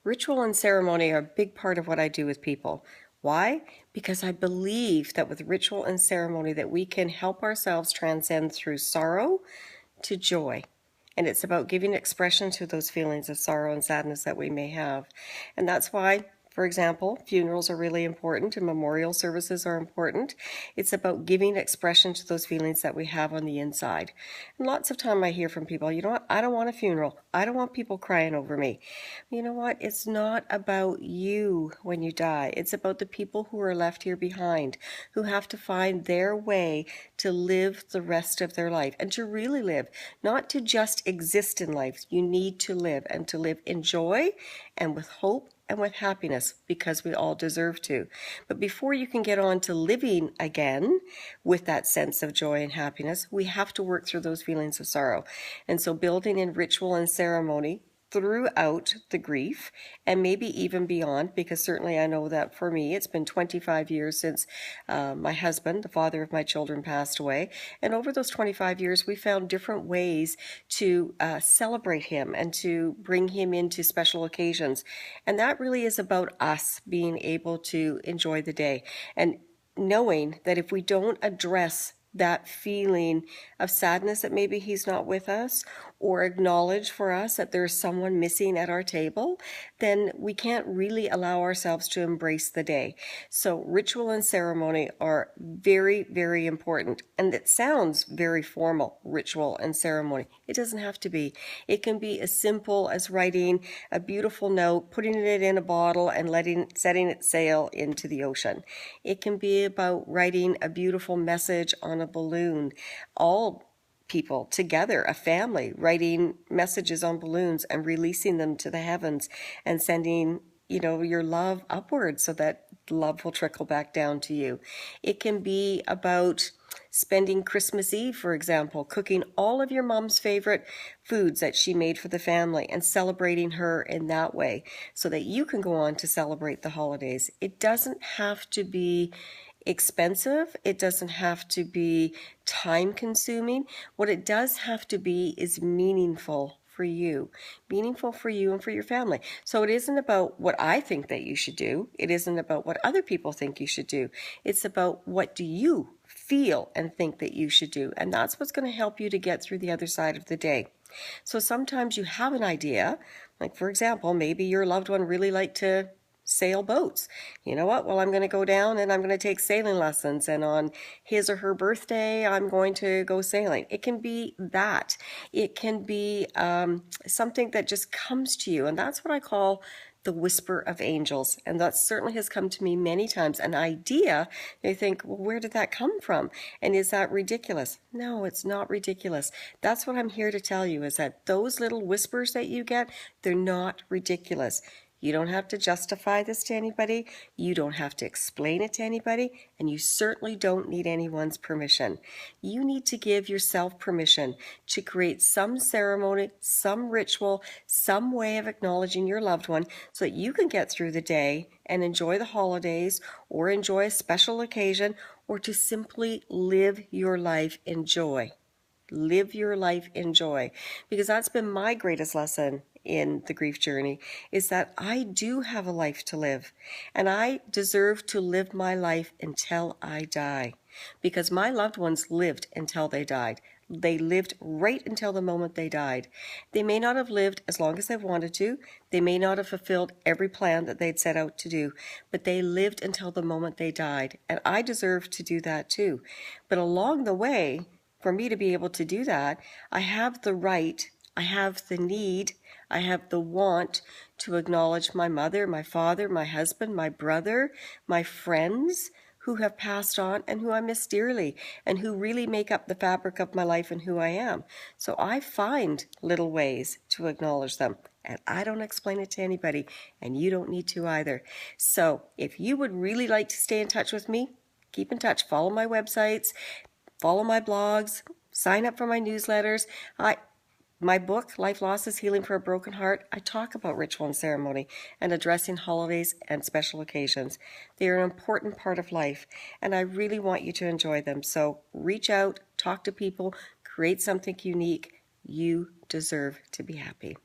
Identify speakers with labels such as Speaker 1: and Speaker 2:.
Speaker 1: Ritual and ceremony are a big part of what I do with people. Why? Because I believe that with ritual and ceremony that we can help ourselves transcend through sorrow to joy. And it's about giving expression to those feelings of sorrow and sadness that we may have. And that's why, for example, funerals are really important and memorial services are important. It's about giving expression to those feelings that we have on the inside. And lots of time I hear from people, you know what, I don't want a funeral. I don't want people crying over me. You know what, it's not about you when you die. It's about the people who are left here behind, who have to find their way to live the rest of their life and to really live, not to just exist in life. You need to live, and to live in joy and with hope and with happiness, because we all deserve to. But before you can get on to living again with that sense of joy and happiness, we have to work through those feelings of sorrow. And so building in ritual and ceremony throughout the grief, and maybe even beyond, because certainly I know that for me it's been 25 years since my husband, the father of my children, passed away, and over those 25 years we found different ways to celebrate him and to bring him into special occasions. And that really is about us being able to enjoy the day, and knowing that if we don't address that feeling of sadness that maybe he's not with us, or acknowledge for us that there's someone missing at our table, then we can't really allow ourselves to embrace the day. So ritual and ceremony are very, very important. And it sounds very formal, ritual and ceremony. It doesn't have to be. It can be as simple as writing a beautiful note, putting it in a bottle, and setting it sail into the ocean. It can be about writing a beautiful message on a balloon. All people together, a family, writing messages on balloons and releasing them to the heavens and sending, your love upwards so that love will trickle back down to you. It can be about spending Christmas Eve, for example, cooking all of your mom's favorite foods that she made for the family and celebrating her in that way so that you can go on to celebrate the holidays. It doesn't have to be expensive. It doesn't have to be time consuming. What it does have to be is meaningful for you and for your family. So it isn't about what I think that you should do. It isn't about what other people think you should do. It's about what do you feel and think that you should do. And that's what's going to help you to get through the other side of the day. So sometimes you have an idea, like for example, maybe your loved one really liked to sail boats. You know what? Well, I'm going to go down and I'm going to take sailing lessons, and on his or her birthday, I'm going to go sailing. It can be that. It can be something that just comes to you, and that's what I call the whisper of angels. And that certainly has come to me many times. An idea, you think, well, where did that come from? And is that ridiculous? No, it's not ridiculous. That's what I'm here to tell you, is that those little whispers that you get, they're not ridiculous. You don't have to justify this to anybody. You don't have to explain it to anybody. And you certainly don't need anyone's permission. You need to give yourself permission to create some ceremony, some ritual, some way of acknowledging your loved one so that you can get through the day and enjoy the holidays or enjoy a special occasion, or to simply live your life in joy. Live your life in joy, because that's been my greatest lesson in the grief journey, is that I do have a life to live, and I deserve to live my life until I die, because my loved ones lived until they died. They lived right until the moment they died. They may not have lived as long as they wanted to. They may not have fulfilled every plan that they'd set out to do, but they lived until the moment they died, and I deserve to do that too. But along the way, for me to be able to do that, I have the right, I have the need, I have the want to acknowledge my mother, my father, my husband, my brother, my friends who have passed on and who I miss dearly, and who really make up the fabric of my life and who I am. So I find little ways to acknowledge them, and I don't explain it to anybody, and you don't need to either. So if you would really like to stay in touch with me, keep in touch. Follow my websites, follow my blogs, sign up for my newsletters. My book, Life Losses, Healing for a Broken Heart, I talk about ritual and ceremony and addressing holidays and special occasions. They are an important part of life, and I really want you to enjoy them. So reach out, talk to people, create something unique. You deserve to be happy.